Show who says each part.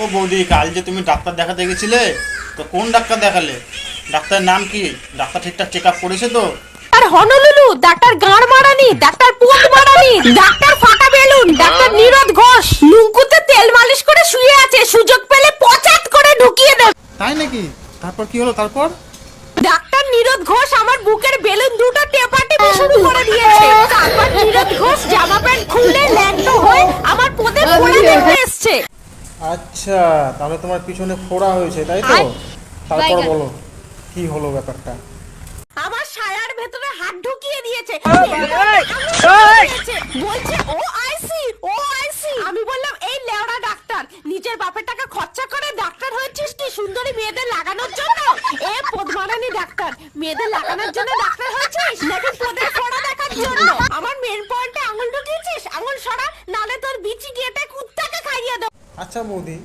Speaker 1: ও বৌদি, কাল যে তুমি ডাক্তার দেখাতে গেছিলে, তো কোন ডাক্তার দেখালে? ডাক্তারের নাম কি? ডাক্তার ঠিকঠাক চেক আপ করেছে তো?
Speaker 2: ডাক্তার হনলুলু, ডাক্তার গাঁড় মারানি, ডাক্তার পুঁত মারানি, ডাক্তার ফাটা বেলুন, ডাক্তার নীরদ ঘোষ লুঙ্কুতে তেল মালিশ করে শুয়ে আছে, সুযোগ পেলে পচাত করে ঢুকিয়ে দেবে।
Speaker 1: তাই নাকি? তারপর কি হলো তারপর?
Speaker 2: ডাক্তার নীরদ ঘোষ আমার বুকের বেলুন দুটো টেপাটেপি শুরু করে দিয়েছে। তারপর নীরদ ঘোষ জামা প্যান্ট খুলে ল্যাংটো হয়ে আমার পোদে ফোড়া দেখতে এসছে।
Speaker 1: আচ্ছা, তাহলে তোমার পিছনে ফোড়া হয়েছে, তাই তো? তারপর বলো কি হলো ব্যাপারটা?
Speaker 2: আমার সায়ার ভেতরে হাত ঢুকিয়ে দিয়েছে, বলছে ও আইসি। আমি বললাম এই লেওড়া ডাক্তার, নিজের বাপের টাকা খরচা করে ডাক্তার হয়েছিস কি সুন্দরী মেয়েদের লাগানোর জন্য? এ পদ্মারানী ডাক্তার, মেয়েদের লাগানোর জন্য ডাক্তার হয়েছিস নাকি পোদের ফোড়া দেখার জন্য? আমার মেন পয়েন্টে আঙুল ঢুকিয়েছিস, আঙুল সরা, নালে তোর বিচি কেটে কুত্তাকে খাইয়ে দেব।
Speaker 1: আচ্ছা বৌদি,